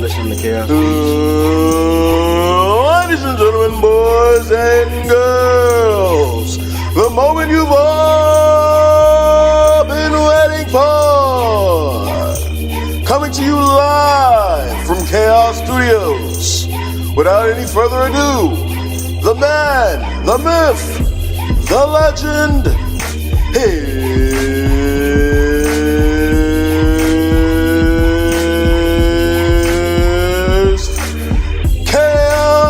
listen to Chaos. Ladies and gentlemen, boys and girls, the moment you've all been waiting for, coming to you live from Chaos Studios. Without any further ado, the man, the myth, the legend, here's Chaos.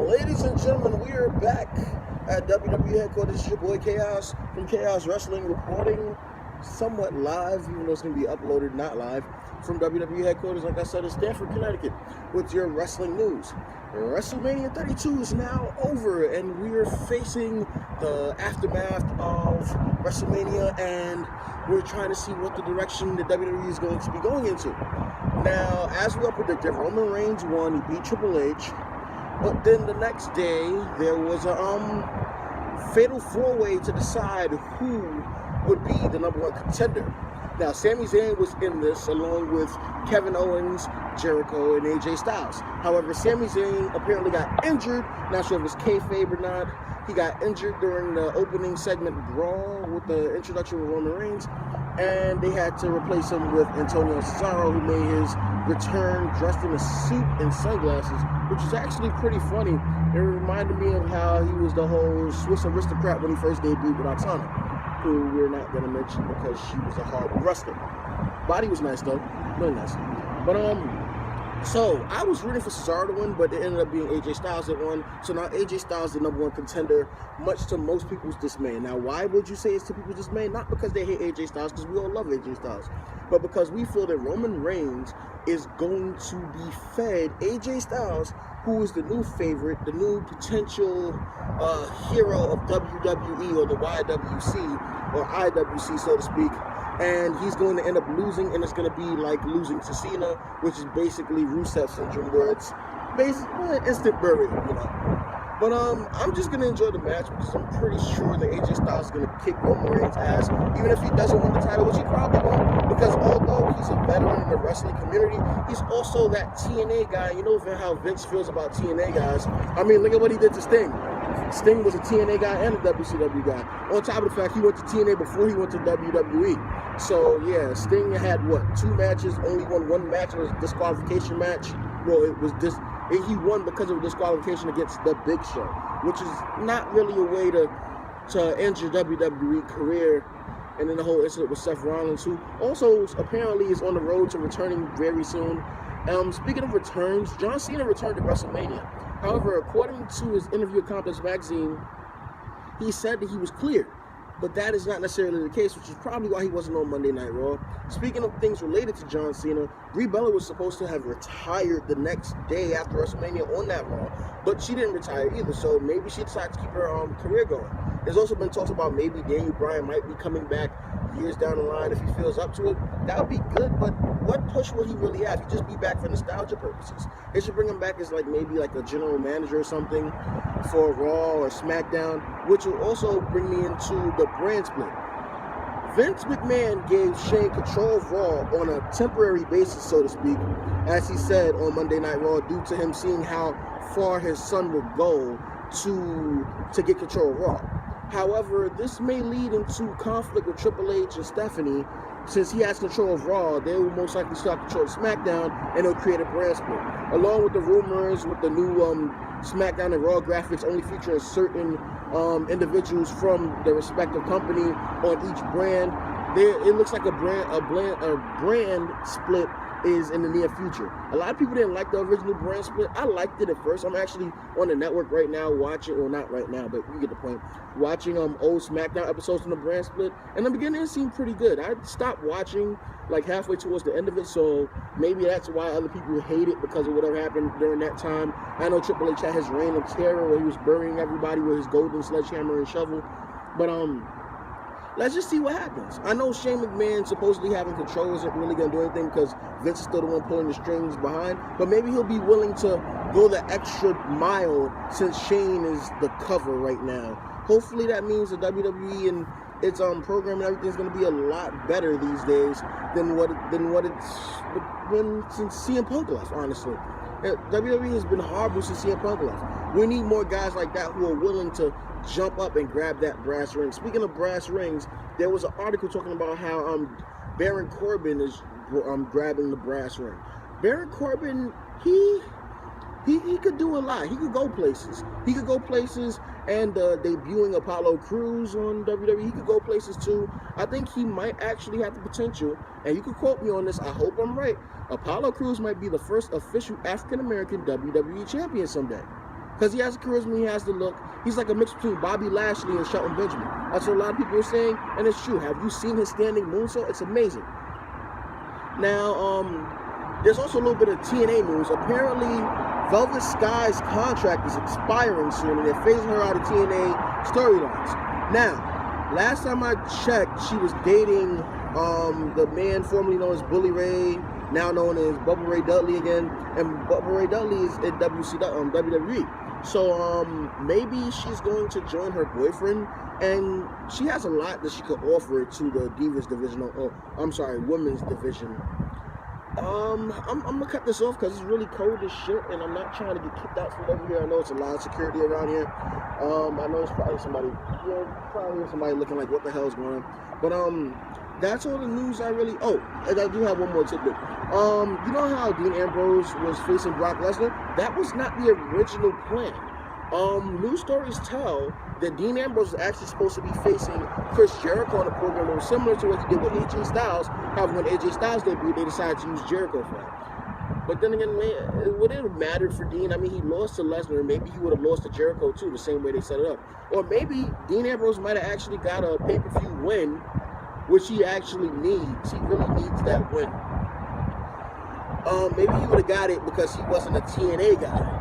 Ladies and gentlemen, we are back at WWE headquarters. It's your boy Chaos from Chaos Wrestling, reporting somewhat live, even though it's going to be uploaded not live, from WWE headquarters, like I said, in Stamford, Connecticut, with your wrestling news. WrestleMania 32 is now over, and we're facing the aftermath of WrestleMania, and we're trying to see what the direction the WWE is going to be going into. Now, as we all predicted, Roman Reigns won. He beat Triple H, but then the next day there was a fatal four-way to decide who would be the number one contender. Now, Sami Zayn was in this along with Kevin Owens, Jericho, and AJ Styles. However, Sami Zayn apparently got injured. Not sure if it's kayfabe or not. He got injured during the opening segment Raw with the introduction of Roman Reigns, and they had to replace him with Antonio Cesaro, who made his return dressed in a suit and sunglasses, which is actually pretty funny. It reminded me of how he was the whole Swiss aristocrat when he first debuted with Oksana, who we're not going to mention because she was a horrible wrestler. Body was nice though, really nice. But so I was rooting for Cesaro to win, but it ended up being AJ Styles that won. So now AJ Styles is the number one contender, much to most people's dismay. Now, why would you say it's to people's dismay? Not because they hate AJ Styles, because we all love AJ Styles, but because we feel that Roman Reigns is going to be fed AJ Styles, who is the new favorite, the new potential hero of WWE or the YWC or IWC, so to speak. And he's going to end up losing, and it's going to be like losing to Cena, which is basically Rusev syndrome, where it's basically an instant burial, you know. But I'm just going to enjoy the match because I'm pretty sure that AJ Styles is going to kick Roman Reigns' ass, even if he doesn't win the title, which he probably won't, because although he's a veteran in the wrestling community, he's also that TNA guy. You know how Vince feels about TNA guys. I mean, look at what he did to Sting. Sting was a TNA guy and a WCW guy. On top of the fact, he went to TNA before he went to WWE. So, yeah, Sting had, what, 2 matches, only won 1 match. It was a disqualification match. Well, he won because of a disqualification against The Big Show, which is not really a way to end your WWE career. And then the whole incident with Seth Rollins, who also apparently is on the road to returning very soon. Speaking of returns, John Cena returned to WrestleMania. However, according to his interview with Complex Magazine, he said that he was cleared. But that is not necessarily the case, which is probably why he wasn't on Monday Night Raw. Speaking of things related to John Cena, Brie Bella was supposed to have retired the next day after WrestleMania on that Raw, but she didn't retire either, so maybe she decided to keep her career going. There's also been talks about maybe Daniel Bryan might be coming back years down the line if he feels up to it. That would be good, but what push will he really have? He'd just be back for nostalgia purposes. They should bring him back as maybe a general manager or something for Raw or SmackDown, which will also bring me into the brand split. Vince McMahon gave Shane control of Raw on a temporary basis, so to speak, as he said on Monday Night Raw, due to him seeing how far his son would go to get control of Raw. However, this may lead into conflict with Triple H and Stephanie. Since he has control of Raw, they will most likely start control of SmackDown, and it'll create a brand split. Along with the rumors with the new SmackDown and Raw graphics only featuring certain individuals from the respective company on each brand, it looks like a brand split is in the near future. A lot of people didn't like the original brand split. I liked it at first. I'm actually on the network right now watching, well, not right now, but you get the point, watching old SmackDown episodes from the brand split. In the beginning, it seemed pretty good. I stopped watching halfway towards the end of it, so maybe that's why other people hate it, because of whatever happened during that time. I know Triple H had his reign of terror where he was burying everybody with his golden sledgehammer and shovel, but let's just see what happens. I know Shane McMahon supposedly having control isn't really going to do anything because Vince is still the one pulling the strings behind, but maybe he'll be willing to go the extra mile since Shane is the cover right now Hopefully that means the WWE and its program and everything's going to be a lot better these days than what it's been since CM Punk left, honestly. WWE has been horrible since CM Punk left. We need more guys like that who are willing to jump up and grab that brass ring. Speaking of brass rings, there was an article talking about how Baron Corbin is grabbing the brass ring. Baron Corbin, he could do a lot. He could go places. He could go places, and debuting Apollo Crews on WWE, he could go places too. I think he might actually have the potential, and you can quote me on this, I hope I'm right. Apollo Crews might be the first official African-American WWE champion someday. Because he has the charisma, he has the look. He's like a mix between Bobby Lashley and Shelton Benjamin. That's what a lot of people are saying, and it's true. Have you seen his standing moonsault? It's amazing. Now, there's also a little bit of TNA news. Apparently, Velvet Sky's contract is expiring soon, and they're phasing her out of TNA storylines. Now, last time I checked, she was dating the man formerly known as Bully Ray, now known as Bubba Ray Dudley again, and Bubba Ray Dudley is in WWE. So maybe she's going to join her boyfriend, and she has a lot that she could offer to the Divas division. Women's division. I'm gonna cut this off because it's really cold as shit, and I'm not trying to get kicked out from over here. I know it's a lot of security around here. I know it's probably somebody, probably somebody looking like, what the hell is going on? But that's all the news I really. Oh, and I do have one more tidbit. You know how Dean Ambrose was facing Brock Lesnar? That was not the original plan. News stories tell that Dean Ambrose is actually supposed to be facing Chris Jericho on a program that was similar to what he did with AJ Styles. However, when AJ Styles debuted, they decided to use Jericho for that. But then again, would it have mattered for Dean? I mean, he lost to Lesnar, and maybe he would have lost to Jericho too, the same way they set it up. Or maybe Dean Ambrose might have actually got a pay-per-view win, which he actually needs. He really needs that win. Maybe he would have got it because he wasn't a TNA guy.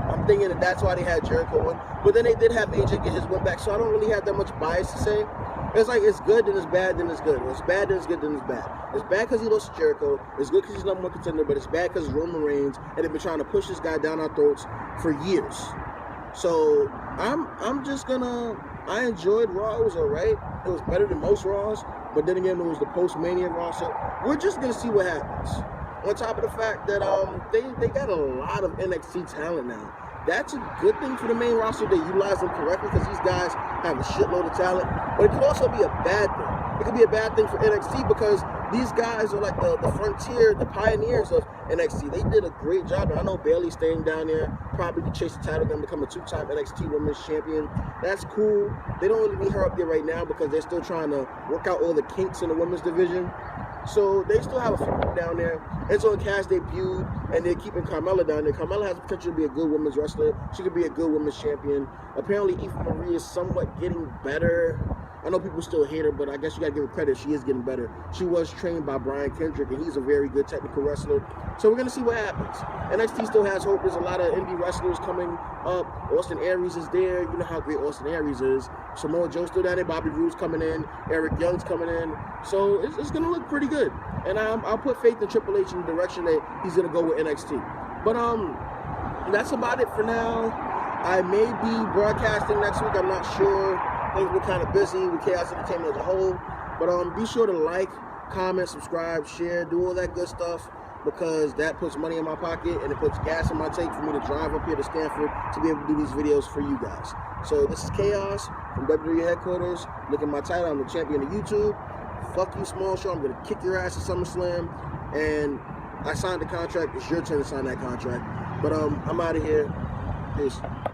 I'm thinking that that's why they had Jericho win. But then they did have AJ get his win back, so I don't really have that much bias to say. It's like, it's good, then it's bad, then it's good. It's bad, then it's good, then it's bad. It's bad because he lost to Jericho. It's good because he's number one contender, but it's bad because it's Roman Reigns, and they've been trying to push this guy down our throats for years. So I'm just gonna. I enjoyed Raw. It was alright. It was better than most Raws, but then again, it was the post-Mania Raw. So we're just gonna see what happens. On top of the fact that they got a lot of NXT talent now. That's a good thing for the main roster. They utilize them correctly because these guys have a shitload of talent. But it could also be a bad thing. It could be a bad thing for NXT because these guys are like the frontier, the pioneers of NXT. They did a great job. And I know Bayley's staying down there, probably to chase the title, going to become a 2-time NXT Women's Champion. That's cool. They don't really need her up there right now because they're still trying to work out all the kinks in the women's division. So they still have a few people down there. Enzo and Cass debuted, and they're keeping Carmella down there. Carmella has the potential to be a good women's wrestler. She could be a good women's champion. Apparently, Eva Marie is somewhat getting better. I know people still hate her, but I guess you gotta give her credit. She is getting better. She was trained by Brian Kendrick, and he's a very good technical wrestler. So we're gonna see what happens. NXT still has hope. There's a lot of indie wrestlers coming up. Austin Aries is there. You know how great Austin Aries is. Samoa Joe's still down there. Bobby Roode's coming in. Eric Young's coming in. So it's gonna look pretty good. And I'll put faith in Triple H in the direction that he's gonna go with NXT. But that's about it for now. I may be broadcasting next week. I'm not sure. Things were kind of busy with Chaos Entertainment as a whole. But be sure to like, comment, subscribe, share, do all that good stuff, because that puts money in my pocket and it puts gas in my tank for me to drive up here to Stanford to be able to do these videos for you guys. So this is Chaos from WWE headquarters. Look at my title. I'm the champion of YouTube. Fuck you, Small Show. I'm going to kick your ass at SummerSlam. And I signed the contract. It's your turn to sign that contract. But I'm out of here. Peace.